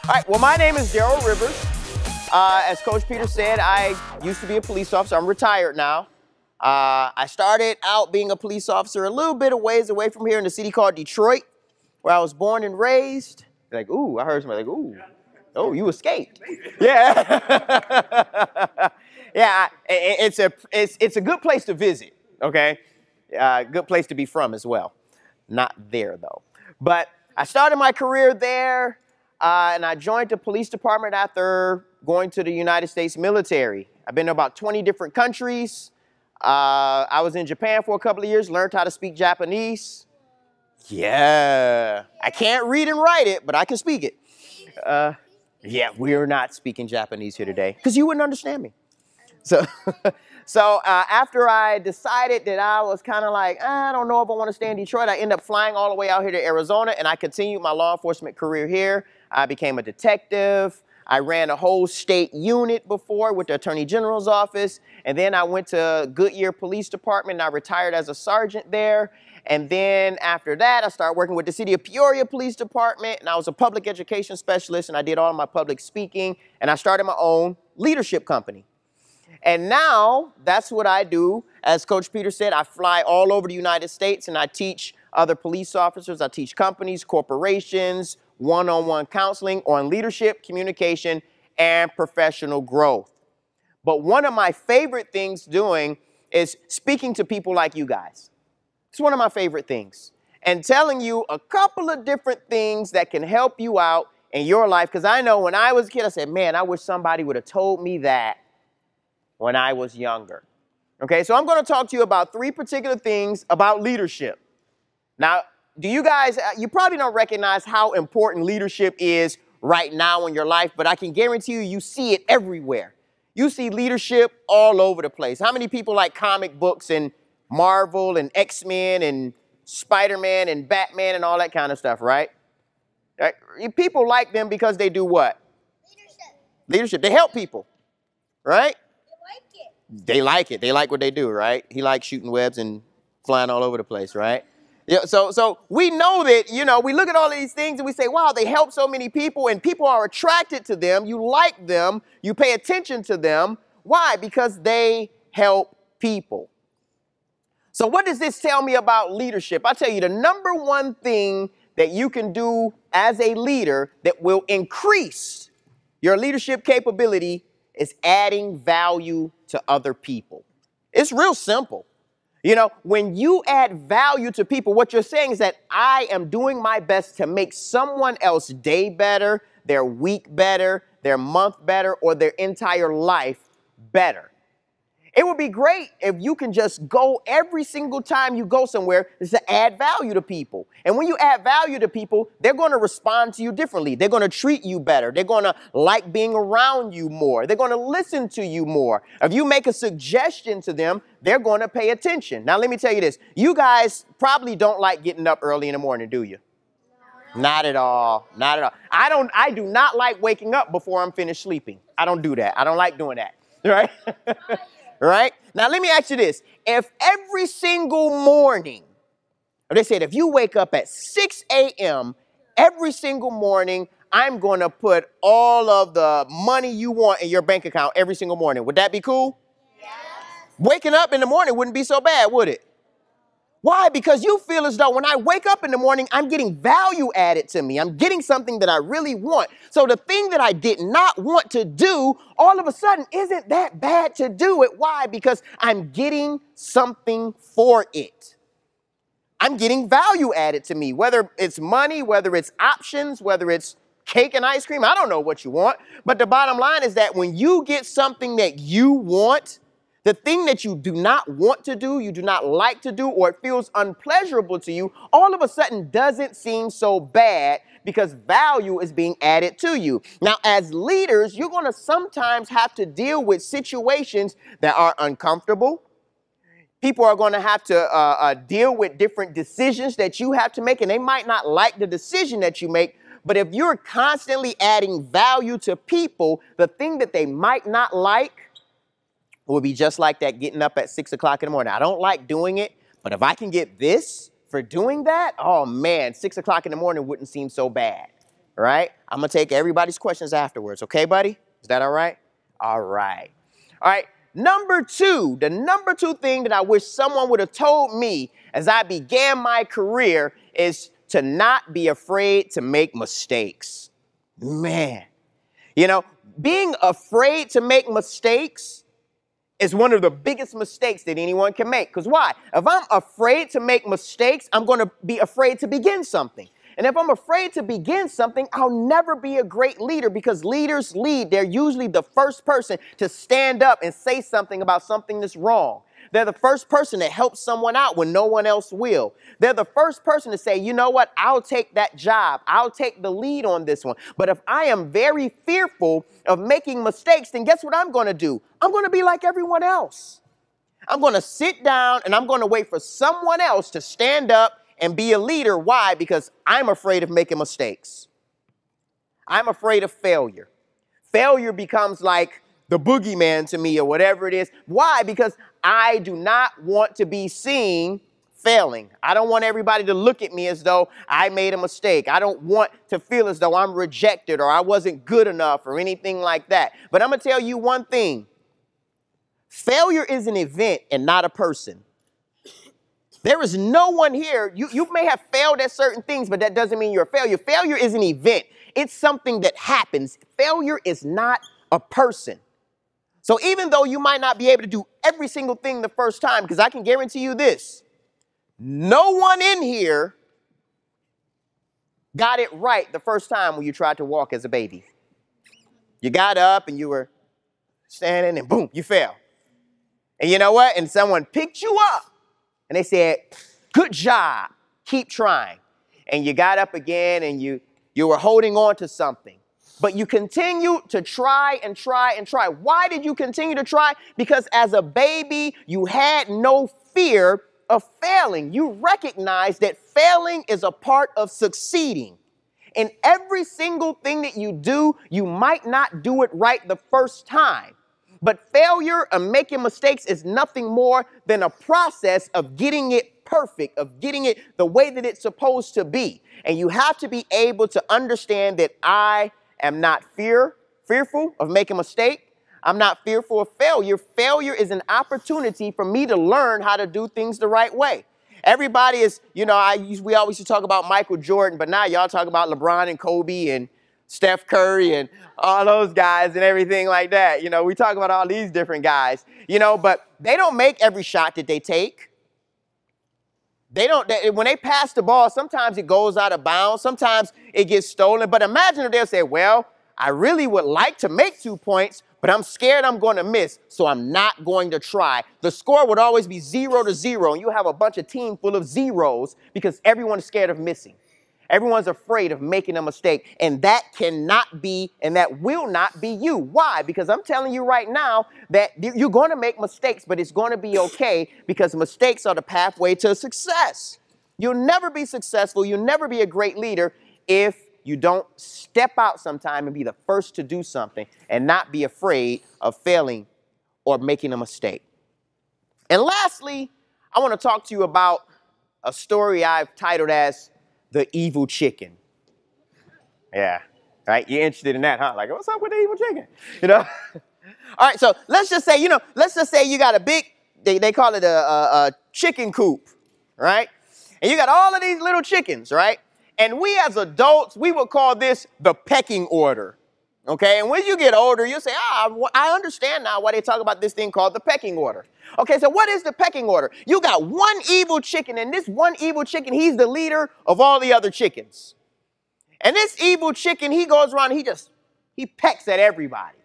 All right, well, my name is Darryl Rivers. As Coach Peter said, I used to be a police officer. I'm retired now. I started out being a police officer a little bit of ways away from here in a city called Detroit, where I was born and raised. Like, ooh, I heard somebody like, ooh, oh, you escaped. Yeah. Yeah, it's a good place to visit, okay? Good place to be from as well. Not there, though. But I started my career there, and I joined the police department after going to the United States military. I've been to about 20 different countries. I was in Japan for a couple of years, learned how to speak Japanese. Yeah. I can't read and write it, but I can speak it. Yeah, we're not speaking Japanese here today because you wouldn't understand me. So after I decided that I was kind of like, I don't know if I want to stay in Detroit, I ended up flying all the way out here to Arizona, and I continued my law enforcement career here. I became a detective. I ran a whole state unit before with the Attorney General's office, and then I went to Goodyear Police Department, and I retired as a sergeant there. And then after that, I started working with the City of Peoria Police Department, and I was a public education specialist, and I did all my public speaking, and I started my own leadership company. And now, that's what I do. As Coach Peter said, I fly all over the United States, and I teach other police officers. I teach companies, corporations, one-on-one counseling on leadership, communication, and professional growth. But one of my favorite things doing is speaking to people like you guys. It's one of my favorite things. And telling you a couple of different things that can help you out in your life. Because I know when I was a kid, I said, man, I wish somebody would have told me that when I was younger. Okay, so I'm going to talk to you about 3 particular things about leadership. Now, do you guys, you probably don't recognize how important leadership is right now in your life, but I can guarantee you, you see it everywhere. You see leadership all over the place. How many people like comic books and Marvel and X-Men and Spider-Man and Batman and all that kind of stuff, right? People like them because they do what? Leadership. Leadership. They help people, right? They like it. They like what they do, right? He likes shooting webs and flying all over the place, right? Yeah, so we know that, you know, we look at all of these things and we say, wow, they help so many people and people are attracted to them. You like them. You pay attention to them. Why? Because they help people. So what does this tell me about leadership? I tell you, the number one thing that you can do as a leader that will increase your leadership capability is adding value to other people. It's real simple. You know, when you add value to people, what you're saying is that I am doing my best to make someone else's day better, their week better, their month better, or their entire life better. It would be great if you can just go every single time you go somewhere is to add value to people. And when you add value to people, they're going to respond to you differently. They're going to treat you better. They're going to like being around you more. They're going to listen to you more. If you make a suggestion to them, they're going to pay attention. Now, let me tell you this. You guys probably don't like getting up early in the morning, do you? No. Not at all. Not at all. I do not like waking up before I'm finished sleeping. I don't do that. I don't like doing that. Right? Right? Now, let me ask you this. If every single morning, they said if you wake up at 6 a.m. every single morning, I'm going to put all of the money you want in your bank account every single morning. Would that be cool? Yes. Waking up in the morning wouldn't be so bad, would it? Why? Because you feel as though when I wake up in the morning, I'm getting value added to me. I'm getting something that I really want. So the thing that I did not want to do, all of a sudden, isn't that bad to do it. Why? Because I'm getting something for it. I'm getting value added to me, whether it's money, whether it's options, whether it's cake and ice cream. I don't know what you want. But the bottom line is that when you get something that you want, the thing that you do not want to do, you do not like to do, or it feels unpleasurable to you, all of a sudden doesn't seem so bad because value is being added to you. Now, as leaders, you're going to sometimes have to deal with situations that are uncomfortable. People are going to have to deal with different decisions that you have to make, and they might not like the decision that you make. But if you're constantly adding value to people, the thing that they might not like will be just like that getting up at 6 o'clock in the morning. I don't like doing it, but if I can get this for doing that, oh man, 6 o'clock in the morning wouldn't seem so bad. right? I'm going to take everybody's questions afterwards. Okay, buddy? Is that all right? All right. All right. Number two, the number two thing that I wish someone would have told me as I began my career is to not be afraid to make mistakes. Man, you know, being afraid to make mistakes is one of the biggest mistakes that anyone can make. Because why? If I'm afraid to make mistakes, I'm going to be afraid to begin something. And if I'm afraid to begin something, I'll never be a great leader, because leaders lead. They're usually the first person to stand up and say something about something that's wrong. They're the first person to help someone out when no one else will. They're the first person to say, you know what, I'll take that job. I'll take the lead on this one. But if I am very fearful of making mistakes, then guess what I'm going to do? I'm going to be like everyone else. I'm going to sit down and I'm going to wait for someone else to stand up and be a leader. Why? Because I'm afraid of making mistakes. I'm afraid of failure. Failure becomes like the boogeyman to me, or whatever it is. Why? Because I do not want to be seen failing. I don't want everybody to look at me as though I made a mistake. I don't want to feel as though I'm rejected or I wasn't good enough or anything like that. But I'm going to tell you one thing. Failure is an event and not a person. There is no one here. You may have failed at certain things, but that doesn't mean you're a failure. Failure is an event. It's something that happens. Failure is not a person. So even though you might not be able to do every single thing the first time, because I can guarantee you this, no one in here got it right the first time when you tried to walk as a baby. You got up and you were standing and boom, you fell. And you know what? And someone picked you up and they said, good job, keep trying. And you got up again and you were holding on to something. But you continue to try and try and try. Why did you continue to try? Because as a baby, you had no fear of failing. You recognize that failing is a part of succeeding. In every single thing that you do, you might not do it right the first time. But failure and making mistakes is nothing more than a process of getting it perfect, of getting it the way that it's supposed to be. And you have to be able to understand that I am not fearful of making a mistake. I'm not fearful of failure. Failure is an opportunity for me to learn how to do things the right way. Everybody is, you know, we always used to talk about Michael Jordan, but now y'all talk about LeBron and Kobe and Steph Curry and all those guys and everything like that. You know, we talk about all these different guys, you know, but they don't make every shot that they take. When they pass the ball, sometimes it goes out of bounds. Sometimes it gets stolen. But imagine if they'll say, well, I really would like to make 2 points, but I'm scared I'm going to miss, so I'm not going to try. The score would always be 0-0, and you have a bunch of team full of zeros because everyone's scared of missing. Everyone's afraid of making a mistake, and that cannot be and that will not be you. Why? Because I'm telling you right now that you're going to make mistakes, but it's going to be okay, because mistakes are the pathway to success. You'll never be successful. You'll never be a great leader if you don't step out sometime and be the first to do something and not be afraid of failing or making a mistake. And lastly, I want to talk to you about a story I've titled as The Evil Chicken. Yeah, right? You're interested in that, huh? Like, what's up with the evil chicken? You know? All right, so let's just say, you got a big, they call it a chicken coop, right? And you got all of these little chickens, right? And we as adults, we would call this the pecking order, okay? And when you get older, you'll say, I understand now why they talk about this thing called the pecking order. Okay, so what is the pecking order? You got one evil chicken, and this one evil chicken, he's the leader of all the other chickens. And this evil chicken, he goes around, he pecks at everybody.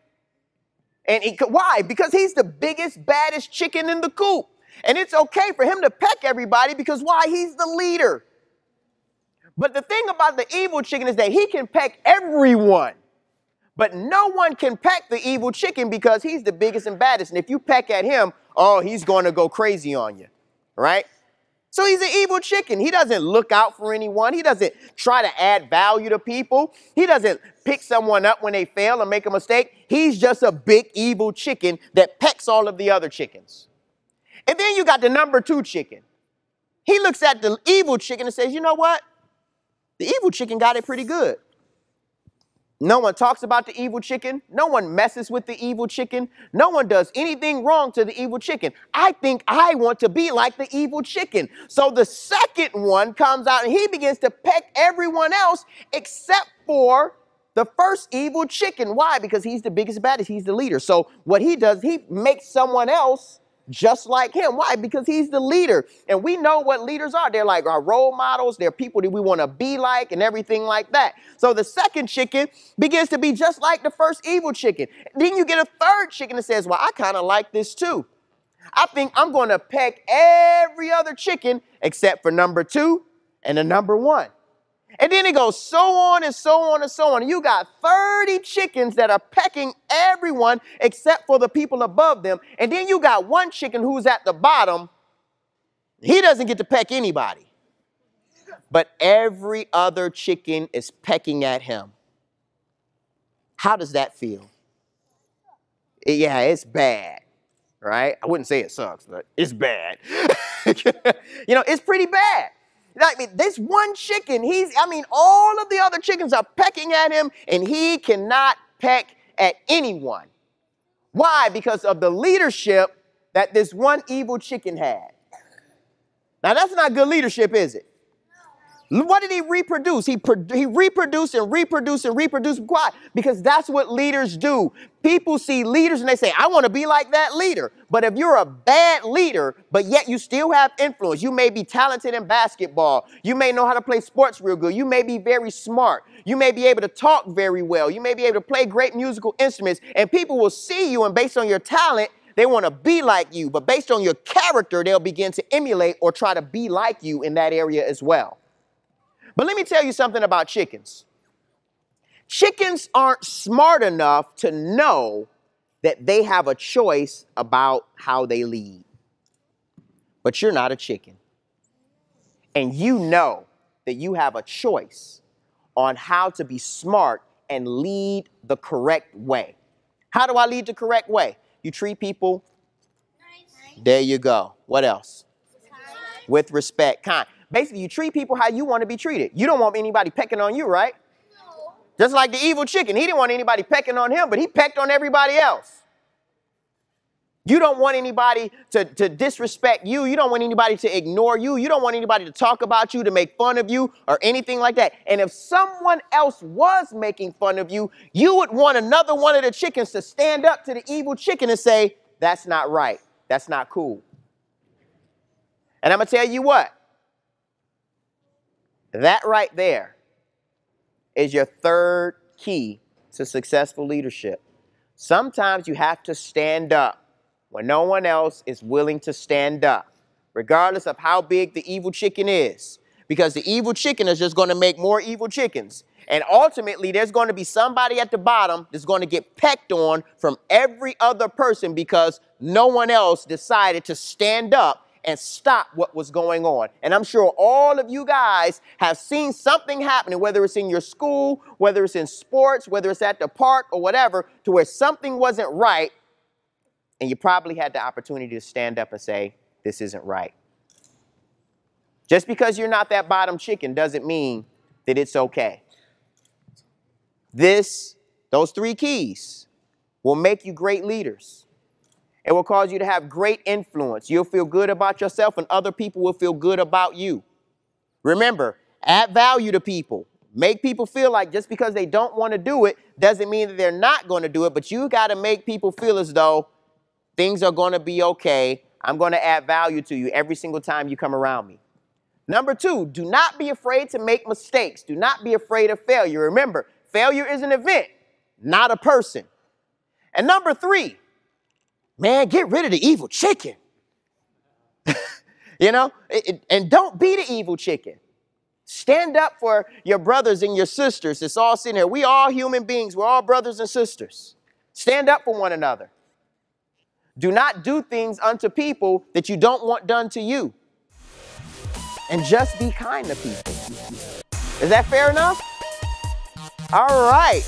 And why? Because he's the biggest, baddest chicken in the coop. And it's okay for him to peck everybody because why? He's the leader. But the thing about the evil chicken is that he can peck everyone. But no one can peck the evil chicken because he's the biggest and baddest. And if you peck at him, oh, he's going to go crazy on you, right? So he's an evil chicken. He doesn't look out for anyone. He doesn't try to add value to people. He doesn't pick someone up when they fail or make a mistake. He's just a big evil chicken that pecks all of the other chickens. And then you got the number 2 chicken. He looks at the evil chicken and says, you know what? The evil chicken got it pretty good. No one talks about the evil chicken. No one messes with the evil chicken. No one does anything wrong to the evil chicken. I think I want to be like the evil chicken. So the second one comes out and he begins to peck everyone else except for the first evil chicken. Why? Because he's the biggest, baddest. He's the leader. So what he does, he makes someone else just like him. Why? Because he's the leader. And we know what leaders are. They're like our role models. They're people that we want to be like and everything like that. So the second chicken begins to be just like the first evil chicken. Then you get a third chicken that says, well, I kind of like this too. I think I'm going to peck every other chicken except for number 2 and the number 1. And then it goes so on and so on and so on. And you got 30 chickens that are pecking everyone except for the people above them. And then you got one chicken who's at the bottom. He doesn't get to peck anybody. But every other chicken is pecking at him. How does that feel? Yeah, it's bad, right? I wouldn't say it sucks, but it's bad. You know, it's pretty bad. I mean, this one chicken, all of the other chickens are pecking at him and he cannot peck at anyone. Why? Because of the leadership that this one evil chicken had. Now, that's not good leadership, is it? What did he reproduce? He reproduced and reproduced and reproduced. Why? Because that's what leaders do. People see leaders and they say, I want to be like that leader. But if you're a bad leader, but yet you still have influence, you may be talented in basketball. You may know how to play sports real good. You may be very smart. You may be able to talk very well. You may be able to play great musical instruments. And people will see you, and based on your talent, they want to be like you. But based on your character, they'll begin to emulate or try to be like you in that area as well. But let me tell you something about chickens. Chickens aren't smart enough to know that they have a choice about how they lead. But you're not a chicken. And you know that you have a choice on how to be smart and lead the correct way. How do I lead the correct way? You treat people. Nice. There you go. What else? Kind. With respect. Kind. Basically, you treat people how you want to be treated. You don't want anybody pecking on you, right? No. Just like the evil chicken. He didn't want anybody pecking on him, but he pecked on everybody else. You don't want anybody to disrespect you. You don't want anybody to ignore you. You don't want anybody to talk about you, to make fun of you, or anything like that. And if someone else was making fun of you, you would want another one of the chickens to stand up to the evil chicken and say, that's not right. That's not cool. And I'm going to tell you what. That right there is your third key to successful leadership. Sometimes you have to stand up when no one else is willing to stand up, regardless of how big the evil chicken is, because the evil chicken is just going to make more evil chickens. And ultimately, there's going to be somebody at the bottom that's going to get pecked on from every other person because no one else decided to stand up and stop what was going on. And I'm sure all of you guys have seen something happening, whether it's in your school, whether it's in sports, whether it's at the park or whatever, to where something wasn't right. And you probably had the opportunity to stand up and say, this isn't right. Just because you're not that bottom chicken doesn't mean that it's okay. Those 3 keys will make you great leaders. It will cause you to have great influence. You'll feel good about yourself and other people will feel good about you. Remember, add value to people. Make people feel like just because they don't want to do it doesn't mean that they're not going to do it, but you got to make people feel as though things are going to be okay. I'm going to add value to you every single time you come around me. Number 2, do not be afraid to make mistakes. Do not be afraid of failure. Remember, failure is an event, not a person. And number 3, man, get rid of the evil chicken. You know, and don't be the evil chicken. Stand up for your brothers and your sisters. It's all sitting here. We all human beings. We're all brothers and sisters. Stand up for one another. Do not do things unto people that you don't want done to you. And just be kind to people. Is that fair enough? All right.